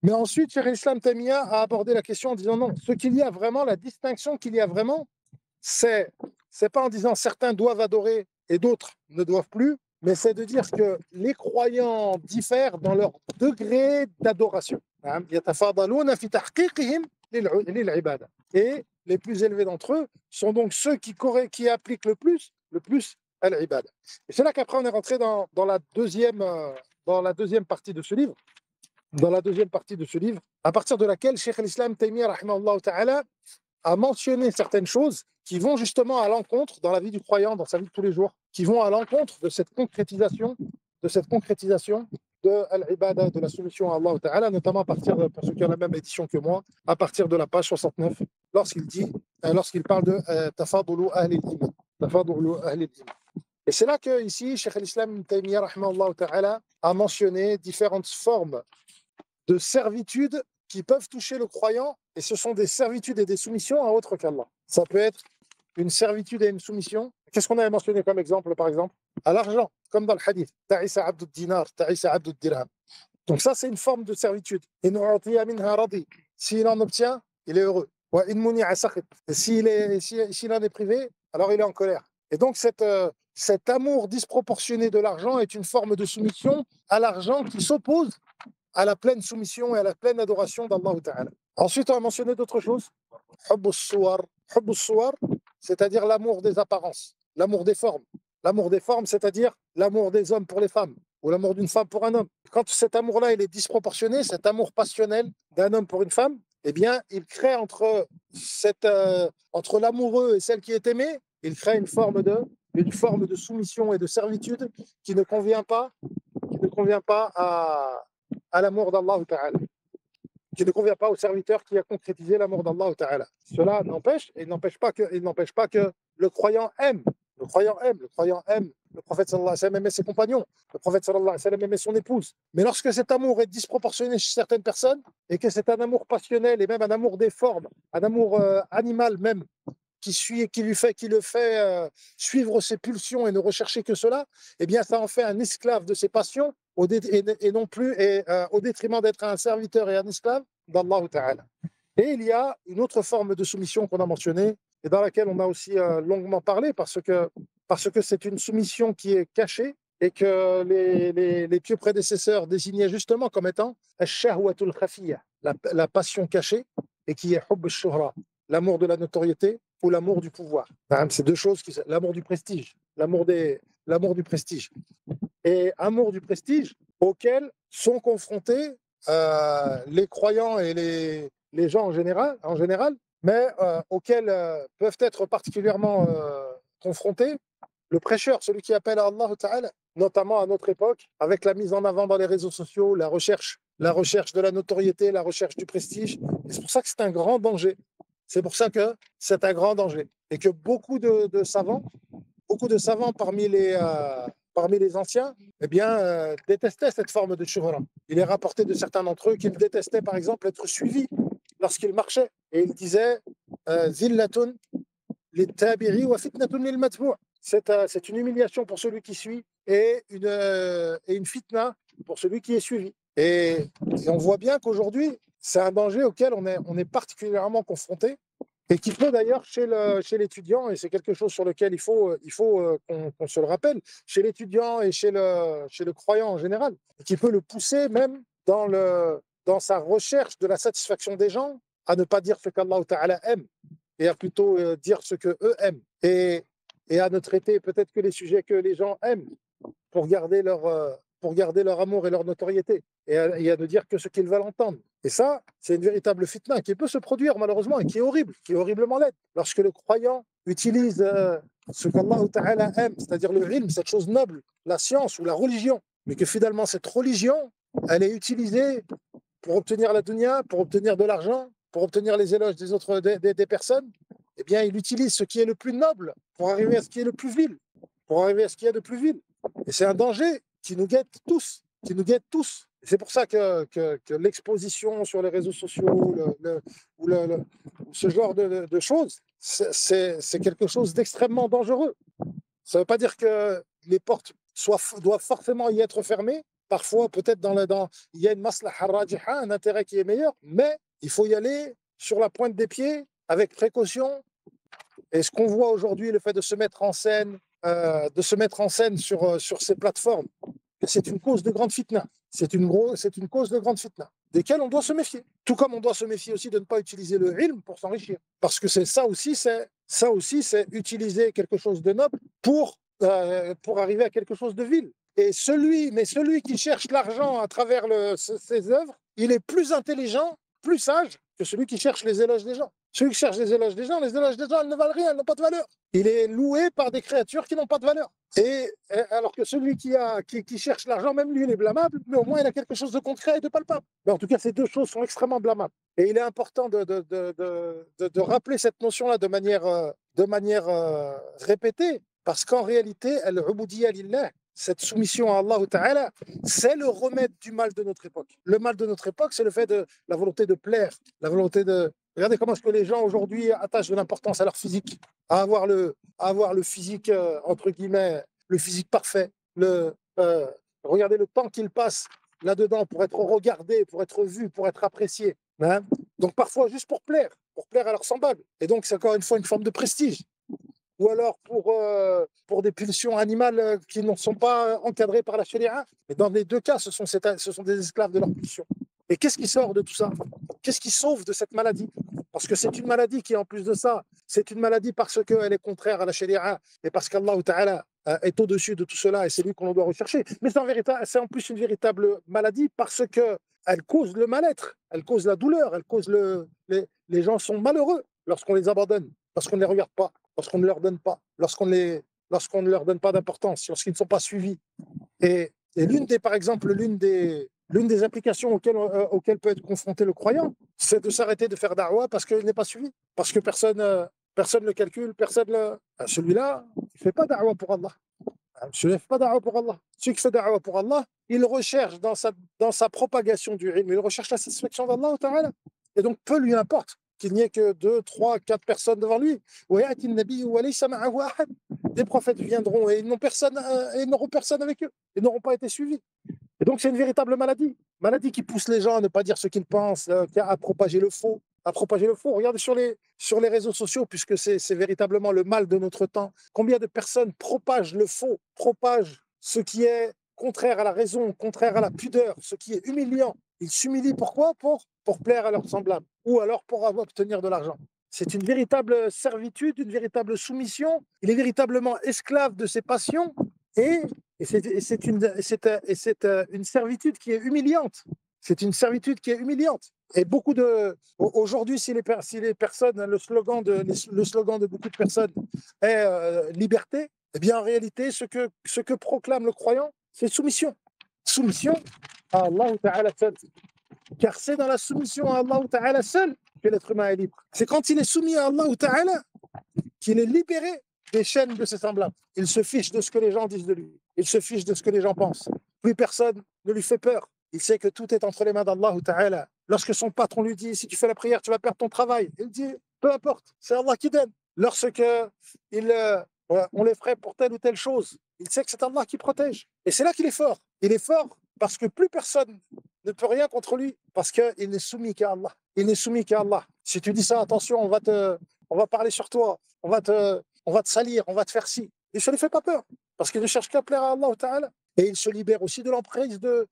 Mais ensuite, Cheikh Islam Tamia a abordé la question en disant non, ce qu'il y a vraiment, la distinction qu'il y a vraiment, c'est c'est pas en disant certains doivent adorer et d'autres ne doivent plus, mais c'est de dire que les croyants diffèrent dans leur degré d'adoration. Et les plus élevés d'entre eux sont donc ceux qui appliquent le plus à l'ibada. Et c'est là qu'après on est rentré dans la deuxième partie de ce livre, à partir de laquelle Cheikh l'Islam Taymiyyah a mentionné certaines choses qui vont justement à l'encontre dans la vie du croyant, dans sa vie de tous les jours, qui vont à l'encontre de cette concrétisation de l'ibada, de la soumission à Allah Ta'ala, notamment à partir, pour ceux qui ont la même édition que moi, à partir de la page 69, lorsqu'il parle de tafadulu ahli al-iman. Tafadulu ahli al-iman. Et c'est là que, ici, Cheikh l'Islam Taymiyyah Ta'ala, a mentionné différentes formes de servitude qui peuvent toucher le croyant, et ce sont des servitudes et des soumissions à autre qu'Allah. Ça peut être une servitude et une soumission. Qu'est-ce qu'on avait mentionné comme exemple, par exemple? À l'argent, comme dans le hadith. Ta'isa abdud dinar, ta'isa abdud dirham. Donc ça, c'est une forme de servitude. S'il en obtient, il est heureux. Et s'il en est privé, alors il est en colère. Et donc cet amour disproportionné de l'argent est une forme de soumission à l'argent qui s'oppose à la pleine soumission et à la pleine adoration d'Allah Ta'ala. Ensuite, on a mentionné d'autres choses. Hubb al-suwar. Hubb al-suwar, c'est-à-dire l'amour des apparences, l'amour des formes. L'amour des formes, c'est-à-dire l'amour des hommes pour les femmes ou l'amour d'une femme pour un homme. Quand cet amour-là, il est disproportionné, cet amour passionnel d'un homme pour une femme, eh bien, il crée entre l'amoureux et celle qui est aimée, il crée une forme de soumission et de servitude qui ne convient pas à l'amour d'Allah Ta'ala, qui ne convient pas au serviteur qui a concrétisé l'amour d'Allah Ta'ala. Cela n'empêche pas que le croyant aime. Le croyant aime. Le croyant aime. Le prophète sallallahu alayhi wa sallam aimait ses compagnons. Le prophète sallallahu alayhi wa sallam aimait son épouse. Mais lorsque cet amour est disproportionné chez certaines personnes et que c'est un amour passionnel et même un amour des formes, un amour animal même, qui le fait suivre ses pulsions et ne rechercher que cela, eh bien, ça en fait un esclave de ses passions et non plus au détriment d'être un serviteur et un esclave d'Allah Ta'ala. Et il y a une autre forme de soumission qu'on a mentionnée et dans laquelle on a aussi longuement parlé parce que c'est une soumission qui est cachée et que les pieux prédécesseurs désignaient justement comme étant ash-shahwatul khafiyya, la passion cachée, et qui est hubb ash-shuhra, l'amour de la notoriété ou l'amour du pouvoir. C'est deux choses, l'amour du prestige, l'amour du prestige. Et amour du prestige auquel sont confrontés les croyants et les gens en général, mais auxquels peuvent être particulièrement confrontés le prêcheur, celui qui appelle à Allah Ta'ala, notamment à notre époque, avec la mise en avant dans les réseaux sociaux, la recherche de la notoriété, la recherche du prestige. Et c'est pour ça que c'est un grand danger. C'est pour ça que c'est un grand danger. Et que beaucoup de savants parmi les anciens, eh bien, détestaient cette forme de shuhra. Il est rapporté de certains d'entre eux qu'ils détestaient, par exemple, être suivis lorsqu'ils marchaient. Et ils disaient zillatun littabi'i wa fitnatun lil matbu'. C'est une humiliation pour celui qui suit et une fitna pour celui qui est suivi. Et on voit bien qu'aujourd'hui, c'est un danger auquel on est particulièrement confronté et qui peut d'ailleurs chez l'étudiant, et c'est quelque chose sur lequel il faut qu'on se le rappelle, chez l'étudiant et chez le croyant en général, et qui peut le pousser même dans sa recherche de la satisfaction des gens à ne pas dire ce qu'Allah Ta'ala aime et à plutôt dire ce qu'eux aiment et à ne traiter peut-être que les sujets que les gens aiment pour garder leur amour et leur notoriété et à ne dire que ce qu'ils veulent entendre. Et ça, c'est une véritable fitna qui peut se produire malheureusement et qui est horrible, qui est horriblement laide. Lorsque le croyant utilise ce qu'Allah Ta'ala aime, c'est-à-dire le ilm, cette chose noble, la science ou la religion, mais que finalement cette religion, elle est utilisée pour obtenir la dunya, pour obtenir de l'argent, pour obtenir les éloges des personnes, eh bien, il utilise ce qui est le plus noble pour arriver à ce qui est le plus vil, pour arriver à ce qu'il y a de plus vil. Et c'est un danger qui nous guette tous, qui nous guette tous. Et c'est pour ça que l'exposition sur les réseaux sociaux ou ce genre de choses, c'est quelque chose d'extrêmement dangereux. Ça ne veut pas dire que les portes doivent forcément y être fermées, parfois peut-être il y a une maslaha rajiha, un intérêt qui est meilleur, mais il faut y aller sur la pointe des pieds, avec précaution. Et ce qu'on voit aujourd'hui, le fait de se mettre en scène, sur ces plateformes, c'est une cause de grande fitna. C'est une cause de grande fitna, desquelles on doit se méfier. Tout comme on doit se méfier aussi de ne pas utiliser le ilm pour s'enrichir. Parce que ça aussi, c'est utiliser quelque chose de noble pour arriver à quelque chose de vil. Et celui qui cherche l'argent à travers ses œuvres, il est plus intelligent, plus sage que celui qui cherche les éloges des gens. Celui qui cherche les éloges des gens, elles ne valent rien, elles n'ont pas de valeur. Il est loué par des créatures qui n'ont pas de valeur. Alors que celui qui cherche l'argent, même lui, il est blâmable, mais au moins il a quelque chose de concret et de palpable. Mais en tout cas, ces deux choses sont extrêmement blâmables. Et il est important de rappeler cette notion-là de manière répétée, parce qu'en réalité, al-ubudiyya lillah, cette soumission à Allah Ta'ala, c'est le remède du mal de notre époque. Le mal de notre époque, c'est le fait de la volonté de plaire, la volonté de... Regardez comment est-ce que les gens aujourd'hui attachent de l'importance à leur physique, à avoir le physique, entre guillemets, le physique parfait. Regardez le temps qu'ils passent là-dedans pour être regardés, pour être vus, pour être appréciés. Hein. Donc parfois juste pour plaire à leurs semblables. Et donc c'est encore une fois une forme de prestige. Ou alors pour des pulsions animales qui ne sont pas encadrées par la sharia. Et dans les deux cas, ce sont des esclaves de leurs pulsions. Et qu'est-ce qui sort de tout ça? Qu'est-ce qui sauve de cette maladie? Parce que c'est une maladie qui, en plus de ça, c'est une maladie parce qu'elle est contraire à la sharia et parce qu'Allah Ta'ala est au-dessus de tout cela et c'est lui qu'on doit rechercher. Mais c'est en plus une véritable maladie parce qu'elle cause le mal-être, elle cause la douleur, les gens sont malheureux lorsqu'on les abandonne, lorsqu'on ne les regarde pas, lorsqu'on ne leur donne pas, lorsqu'on ne leur donne pas d'importance, lorsqu'ils ne sont pas suivis. Et par exemple, l'une des implications auxquelles peut être confronté le croyant, c'est de s'arrêter de faire da'wah parce qu'il n'est pas suivi, parce que personne ne le calcule, celui-là, il ne fait pas da'wah pour Allah. Celui-là ne fait pas da'wah pour Allah. Celui qui fait da'wah pour Allah, il recherche dans sa propagation du ilm, il recherche la satisfaction d'Allah Ta'ala. Et donc, peu lui importe qu'il n'y ait que 2, 3, 4 personnes devant lui. Des prophètes viendront et ils n'auront personne avec eux. Ils n'auront pas été suivis. Et donc, c'est une véritable maladie qui pousse les gens à ne pas dire ce qu'ils pensent, à propager le faux. Regardez sur les réseaux sociaux, puisque c'est véritablement le mal de notre temps. Combien de personnes propagent le faux, propagent ce qui est contraire à la raison, contraire à la pudeur, ce qui est humiliant. Ils s'humilient pourquoi? Pour plaire à leurs semblables ou alors pour obtenir de l'argent. C'est une véritable servitude, une véritable soumission. Il est véritablement esclave de ses passions et c'est une servitude qui est humiliante. C'est une servitude qui est humiliante. Et aujourd'hui, si les personnes, le slogan de beaucoup de personnes est liberté, eh bien en réalité, ce que proclame le croyant, c'est soumission. Soumission à Allah Ta'ala seul. Car c'est dans la soumission à Allah Ta'ala seul que l'être humain est libre. C'est quand il est soumis à Allah Ta'ala qu'il est libéré des chaînes de ses semblables. Il se fiche de ce que les gens disent de lui. Il se fiche de ce que les gens pensent. Plus personne ne lui fait peur. Il sait que tout est entre les mains d'Allah Ta'ala. Lorsque son patron lui dit, si tu fais la prière, tu vas perdre ton travail, il dit, peu importe, c'est Allah qui donne. Lorsque on les ferait pour telle ou telle chose, il sait que c'est Allah qui protège. Et c'est là qu'il est fort. Il est fort parce que plus personne ne peut rien contre lui, parce qu'il n'est soumis qu'à Allah. Il n'est soumis qu'à Allah. Si tu dis ça, attention, on va parler sur toi, on va te salir, on va te faire ci. Et ça ne lui fait pas peur, parce qu'il ne cherche qu'à plaire à Allah Ta'ala. Et il se libère aussi de l'emprise de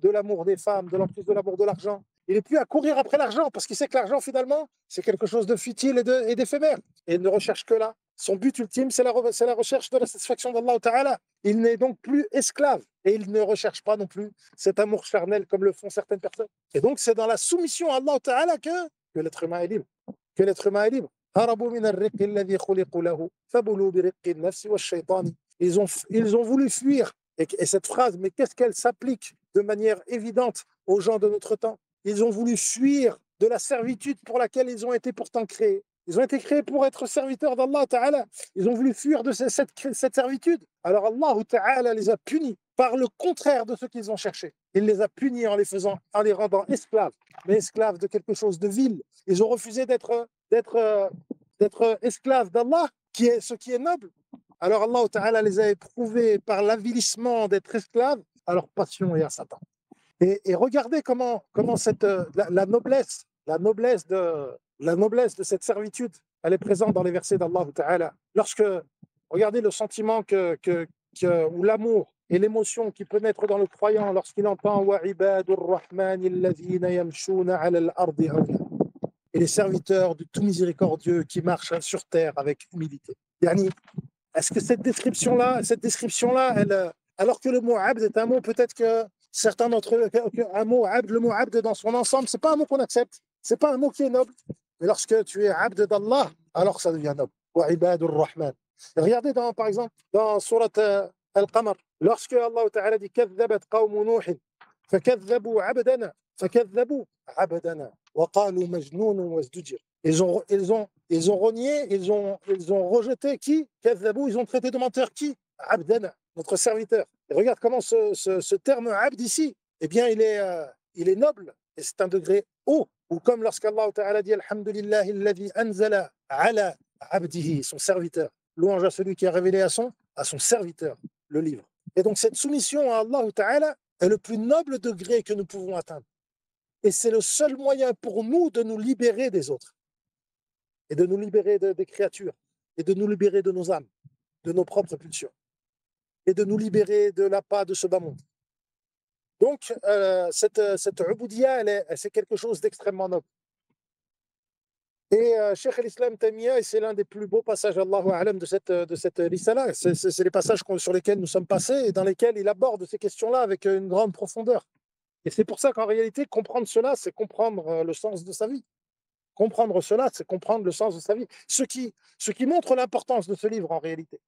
l'amour des femmes, de l'emprise de l'amour de l'argent. Il n'est plus à courir après l'argent, parce qu'il sait que l'argent, finalement, c'est quelque chose de futile et d'éphémère. Et il ne recherche que là. Son but ultime, c'est la recherche de la satisfaction d'Allah Ta'ala. Il n'est donc plus esclave. Et il ne recherche pas non plus cet amour charnel comme le font certaines personnes. Et donc, c'est dans la soumission à Allah Ta'ala que l'être humain est libre. Que l'être humain est libre. Ils ont voulu fuir. Et cette phrase, mais qu'est-ce qu'elle s'applique de manière évidente aux gens de notre temps? Ils ont voulu fuir de la servitude pour laquelle ils ont été pourtant créés. Ils ont été créés pour être serviteurs d'Allah Ta'ala. Ils ont voulu fuir de cette servitude. Alors Allah Ta'ala les a punis par le contraire de ce qu'ils ont cherché. Il les a punis en les rendant esclaves, mais esclaves de quelque chose de vil. Ils ont refusé d'être esclaves d'Allah, ce qui est noble. Alors Allah Ta'ala les a éprouvés par l'avilissement d'être esclaves à leur passion et à Satan. Et regardez comment la noblesse de cette servitude, elle est présente dans les versets d'Allah Ta'ala. Regardez le sentiment ou l'amour et l'émotion qui peut naître dans le croyant lorsqu'il entend Wa ibadur rahmani alladhina yamshuna ala al-ardi hawna. Et les serviteurs du tout miséricordieux qui marchent sur terre avec humilité. Yani, est-ce que cette description-là, alors que le mot abd est un mot peut-être que certains d'entre eux, le mot abd dans son ensemble, c'est pas un mot qu'on accepte, c'est pas un mot qui est noble. Mais lorsque tu es abd d'Allah, alors ça devient noble. Wa ibadur rahman. Regardez par exemple dans Surat Al-Qamar, lorsque Allah Ta'ala dit كذبت قوم نوح فكذبوا عبدنا فكذبوا عبدنا وقالوا مجنون وازدجر. Ils ont renié, ils ont rejeté qui? كذبوا, ils ont traité de menteur qui? Abdana, notre serviteur. Et regarde comment ce terme abd ici, eh bien il est noble et c'est un degré haut. Ou comme lorsqu'Allah Ta'ala dit Alhamdulillahi alladhi anzala ala abdihi, son serviteur. Louange à celui qui a révélé à son serviteur le livre. Et donc cette soumission à Allah Ta'ala est le plus noble degré que nous pouvons atteindre. Et c'est le seul moyen pour nous de nous libérer des autres. Et de nous libérer des créatures. Et de nous libérer de nos âmes, de nos propres pulsions. Et de nous libérer de l'appât de ce bas monde. Donc cette uboudiya, c'est quelque chose d'extrêmement noble. Et Cheikh al-Islam Taymiyyah, et c'est l'un des plus beaux passages, Allahu a'lam, de cette liste-là. C'est les passages sur lesquels nous sommes passés et dans lesquels il aborde ces questions-là avec une grande profondeur. Et c'est pour ça qu'en réalité, comprendre cela, c'est comprendre le sens de sa vie. Comprendre cela, c'est comprendre le sens de sa vie. Ce qui montre l'importance de ce livre en réalité.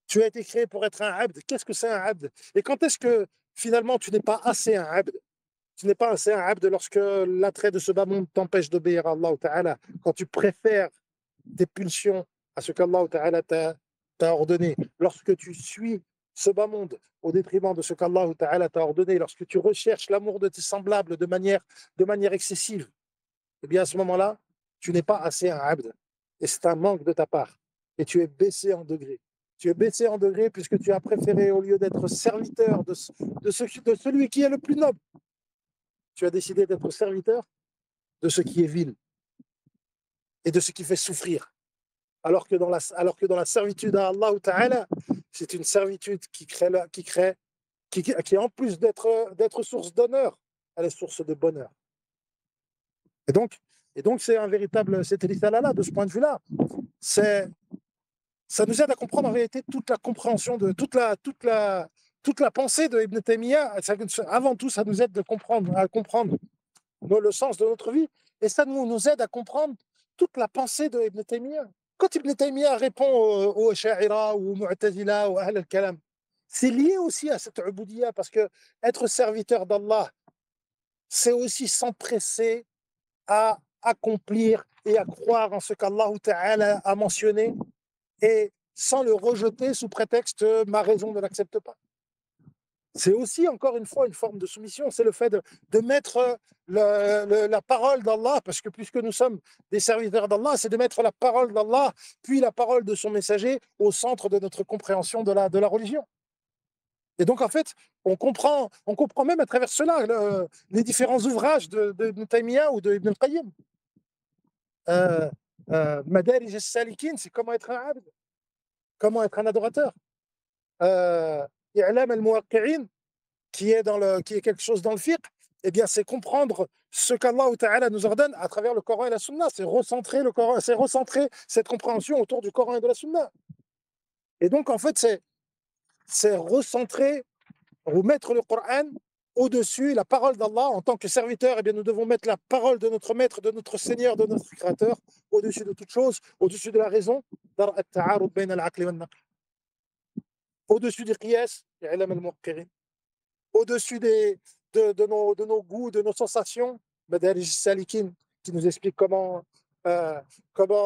Tu as été créé pour être un abd. Qu'est-ce que c'est un abd? Et quand est-ce que finalement tu n'es pas assez un abd? Tu n'es pas assez un abd lorsque l'attrait de ce bas monde t'empêche d'obéir à Allah Ta'ala, quand tu préfères tes pulsions à ce qu'Allah Ta'ala t'a ordonné, lorsque tu suis ce bas monde au détriment de ce qu'Allah Ta'ala t'a ordonné, lorsque tu recherches l'amour de tes semblables de manière excessive, eh bien à ce moment-là, tu n'es pas assez un abd. Et c'est un manque de ta part. Et tu es baissé en degré. Tu es baissé en degré puisque tu as préféré, au lieu d'être serviteur de celui qui est le plus noble, tu as décidé d'être serviteur de ce qui est vil et de ce qui fait souffrir. Alors que dans la servitude à Allah Ta'ala, c'est une servitude qui en plus d'être source d'honneur, elle est source de bonheur. Et donc c'est un véritable, cette risala-là, de ce point de vue-là, ça nous aide à comprendre en réalité toute la compréhension de toute la pensée de Ibn Taymiyyah. Avant tout, ça nous aide à comprendre le sens de notre vie, et ça nous aide à comprendre toute la pensée de Ibn Taymiyyah. Quand Ibn Taymiyyah répond aux Ash'ira ou aux Mu'tazila ou à Ahl al-Kalam, c'est lié aussi à cette uboudiya, parce que être serviteur d'Allah, c'est aussi s'empresser à accomplir et à croire en ce qu'Allah Ta'ala a mentionné, et sans le rejeter sous prétexte ma raison ne l'accepte pas. C'est aussi, encore une fois, une forme de soumission. C'est le fait de mettre la parole d'Allah, parce que puisque nous sommes des serviteurs d'Allah, c'est de mettre la parole d'Allah, puis la parole de son messager au centre de notre compréhension de la religion. Et donc, en fait, on comprend même à travers cela les différents ouvrages d'Ibn Taymiyyah ou d'Ibn al-Qayyim. Madarij al-Salikin, c'est comment être un abd, comment être un adorateur. I'lam al-Muwaqqi'in, qui est quelque chose dans le fiqh, eh bien, c'est comprendre ce qu'Allah Ta'ala nous ordonne à travers le Coran et la Sunna. C'est recentrer le Coran, c'est recentrer cette compréhension autour du Coran et de la Sunna. Et donc, en fait, c'est recentrer ou mettre le Coran au-dessus, la parole d'Allah. En tant que serviteur, eh bien, nous devons mettre la parole de notre Maître, de notre Seigneur, de notre Créateur, au-dessus de toute chose, au-dessus de la raison, au-dessus du qiyas, au-dessus de nos goûts, de nos sensations, Madarij Salikin, qui nous explique comment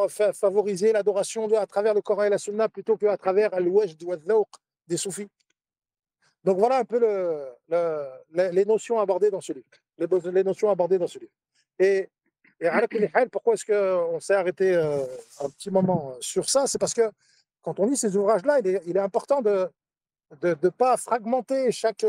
favoriser l'adoration à travers le Coran et la Sunna plutôt qu'à travers al-wajd wa al-dhawq des soufis. Donc voilà un peu les notions abordées dans ce livre. Les notions abordées dans ce livre. Et pourquoi est-ce qu'on s'est arrêté un petit moment sur ça? C'est parce que quand on lit ces ouvrages-là, il est important de ne pas fragmenter chaque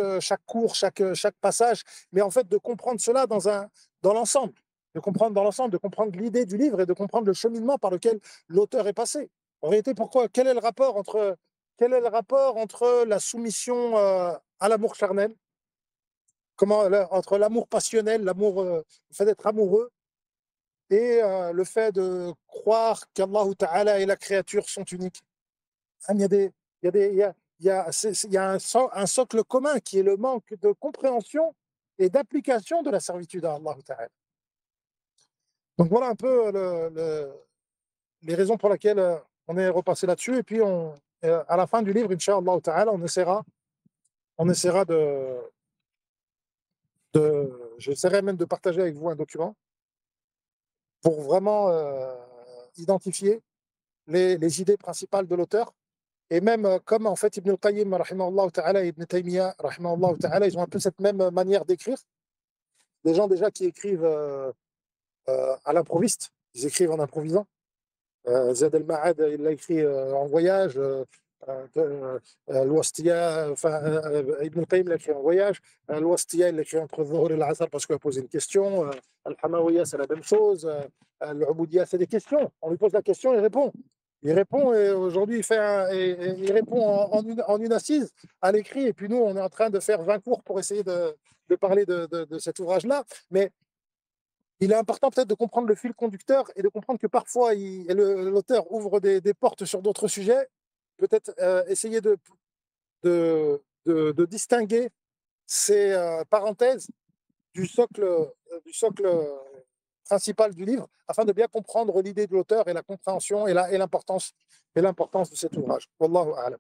cours, chaque passage, mais en fait de comprendre cela dans l'ensemble, de comprendre dans l'ensemble, de comprendre l'idée du livre et de comprendre le cheminement par lequel l'auteur est passé. En réalité, pourquoi quel est le rapport entre la soumission à l'amour charnel, entre l'amour passionnel, le fait d'être amoureux, et le fait de croire qu'Allah Ta'ala et la créature sont uniques. Il y a des, il y a des, il y a un socle commun qui est le manque de compréhension et d'application de la servitude à Allah Ta'ala. Donc voilà un peu les raisons pour lesquelles on est repassé là-dessus. Et puis à la fin du livre, Inch'Allah Ta'ala, on essaiera j'essaierai même de partager avec vous un document pour vraiment identifier les idées principales de l'auteur. Et même comme en fait Ibn al-Qayyim rahimahullah ta'ala, et Ibn Taymiyyah rahimahullah ta'ala, ils ont un peu cette même manière d'écrire. Des gens déjà qui écrivent à l'improviste, ils écrivent en improvisant. Zad al-Ma'ad, il l'a écrit en voyage. L'Ouastia, enfin, Ibn al-Qayyim l'a écrit en voyage. L'Ouastia, il l'a écrit entre Dhuhr et l'Asr parce qu'il a posé une question. Al-Hamawiyya, c'est la même chose. L'Uboudiyya, c'est des questions. On lui pose la question, il répond. Il répond et aujourd'hui, il répond en une assise à l'écrit. Et puis nous, on est en train de faire 20 cours pour essayer de parler de cet ouvrage-là. Mais il est important peut-être de comprendre le fil conducteur et de comprendre que parfois l'auteur ouvre des portes sur d'autres sujets. Peut-être essayer de distinguer ces parenthèses du socle principal du livre afin de bien comprendre l'idée de l'auteur et la compréhension et l'importance de cet ouvrage. Wallahu a'lam.